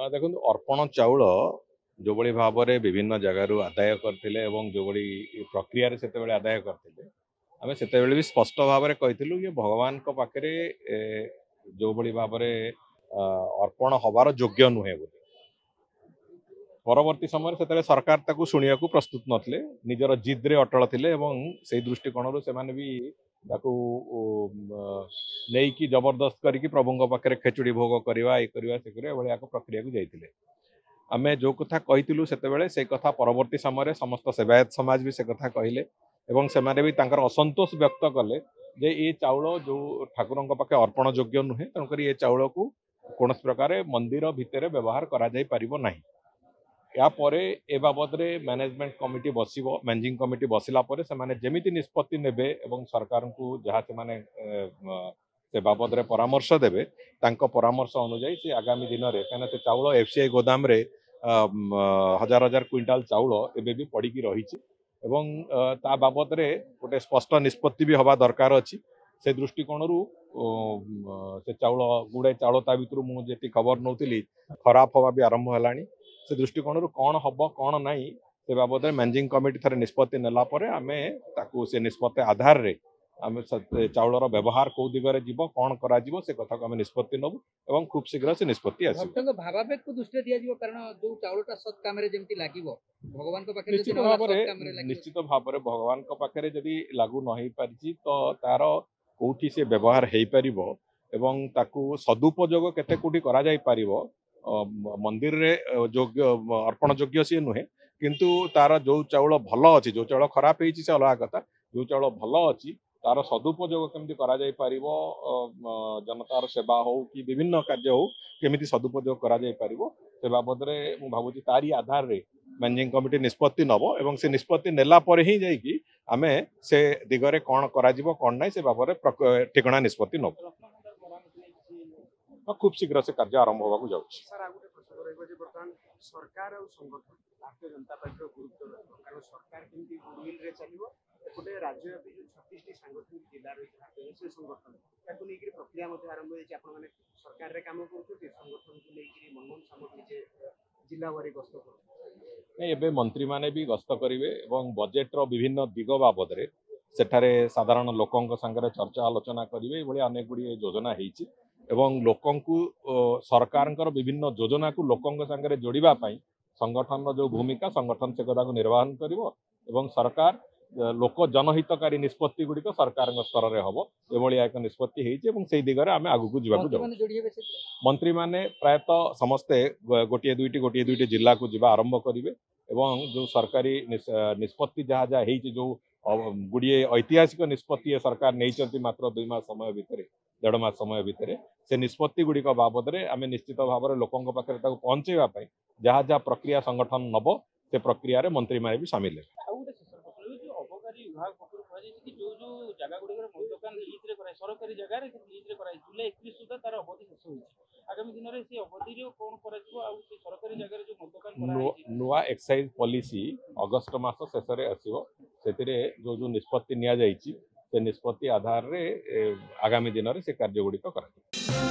देखो अर्पण चाउल जो बड़ी भाव में विभिन्न जगार आदाय करते जो बड़ी प्रक्रिया से आदाय करते आम से भी स्पष्ट भाव में कही ये भगवान पाखे जो बड़ी भाव में अर्पण हबार योग्य नुहे बोली परवर्ती समय से सरकार ताकू शुणा प्रस्तुत नथिले निजर जिद्रे अटल थिले से दृष्टिकोण से भी ताकू नहीं जबरदस्त करके प्रभु पाखे खेचुड़ी भोग करवा ये करवा से भाया प्रक्रिया को जाइए आम जो कथा कही से कथा परवर्ती समय समस्त सेवायत समाज भी से कथा कहले एवं से भी असंतोष व्यक्त कले जे ये चाउल जो ठाकुर पाखे अर्पण योग्य नुहे तेणुक ये चाउल को कौन प्रकार मंदिर भितर व्यवहार करा या परे ए बाबद रे मैनेजमेंट कमिटी बसिबो मैनेजिंग कमिटी बसिला परे से माने जेमिति निष्पत्ति नेबे एवं सरकार को जहाँ से माने से बाबद रे परामर्श देबे तांको परामर्श अनुसार से आगामी दिन में कहना से चाउल एफसीआई गोदाम रे हजार हजार क्विंटाल चाउल एबे भी पड़ी रही एवं ता बाबद रे गोटे स्पष्ट निष्पत्ति भी हवा दरकार अच्छी से दृष्टिकोण से चाउल गुड़े चाउल ता भीतर मुझे खबर नौली खराब हवा भी आरंभ है से दृष्टिकोण कौन हम कौन ना से बाबद मैनेजिंग कमिटी थरे निष्पत्ति नेला परे आमे ताकू से निष्पत्ति आधार रे आमे चाउलर व्यवहार कौ दिगरे जीव कौन करा जीवो से कथा को आमे निष्पत्ति नबु एवं खूब शीघ्र से निष्पत्ति आसीबो भक्तक भावावेग को दृष्टि दिया जीवो कारण जो चाउलटा सत काम रे जेमति लागिवो भगवान को पाखे निश्चित भाव में भगवान को पाखे जदि लागू न हो पारिछि तो तार कोठी से व्यवहार हो पारिबो एवं ताकू सदुपयोग केते कोठी करा जाय पारिबो मंदिर रे योग्य अर्पण योग्य सी नुहे किंतु तार जो चाउल भल अच्छी जो चाउल खराब होती से अलग कथा जो चाउल भल अच्छी तार सदुपयोग केमती करा जाय पारिबो जनतार सेवा हो कि विभिन्न कार्य हो केमिति सदुपयोग करा जाय पारिबो से बाबद रे मु भाबुची तारी आधार रे मैनेजिंग कमिटी निष्पत्ति नबो एवं से निष्पत्ति नेला परे ही जाइकी आमे से दिगरे कोन करा जिवो कोन नै से बाबद रे ठिकणा निष्पत्ति नबो खूब शीघ्र से कार्य आरंभ होगा जाऊँगी सरकार और संगठन भारतीय जनता पार्टी गुरुत्व कारण सरकार केमती गुडविल रे चलिबो एपटे राज्य जो 36 टी सांगठनिक जिला रही से संगठन ताकू लेकिन प्रक्रिया मध्ये आरंभ होई आपण माने सरकार रे काम करथि संगठन को लेकिन मनमोहन सामंत जे जिला वारी गस्त कर एबे मंत्री माने भी गस्त करिवे एवं बजेट रो विभिन्न दिग बाबद रे सेठारे साधारण लोकंक संगे चर्चा आलोचना करिवे भली अनेक गुडी योजना हेछि एवं लोकंकु सरकारंकर विभिन्न योजना को लोकंक संगे जोड़िबा पई संगठन जो भूमिका संगठन से कथा को निर्वहन करिवो एवं सरकार लोक जनहितकारी निष्पत्ति गुड़िक सरकार स्तर में हम एभली एक निष्पत्ति होती से दिगरे आम आगू जावाक मंत्री माने प्रायतः समस्ते गोटे दुईटी जिला को जीवा आरंभ करेंगे एवं जो सरकारी निष्पत्ति जहाँ जहाँ होती जो गुड़िए ऐतिहासिक निष्पत्ति सरकार नहीं मात्र 2 मास समय भितर 1.5 मास समय भितर से निष्पत्ति गुड़िक बाबद में आम निश्चित भाव में लोकों पाखे पहुँचेवाई जहाँ जहाँ प्रक्रिया संगठन नब से प्रक्रिया मंत्री मैंने भी सामिल है विभाग पक्ष जो जो जगह गुड़िक मद्यपान लीज सरकारी जगह लीज जुलाई 31 सुधा तार अवधि शेष हो आगामी दिन में अवधि कौन सरकारी जगह जो मद्यपान नुआ एक्साइज पॉलिसी अगस्ट मास शेष आसो से जो जो निष्पत्ति नि से निष्पत्ति आधार रे आगामी दिन में से कार्य गुड़िक कर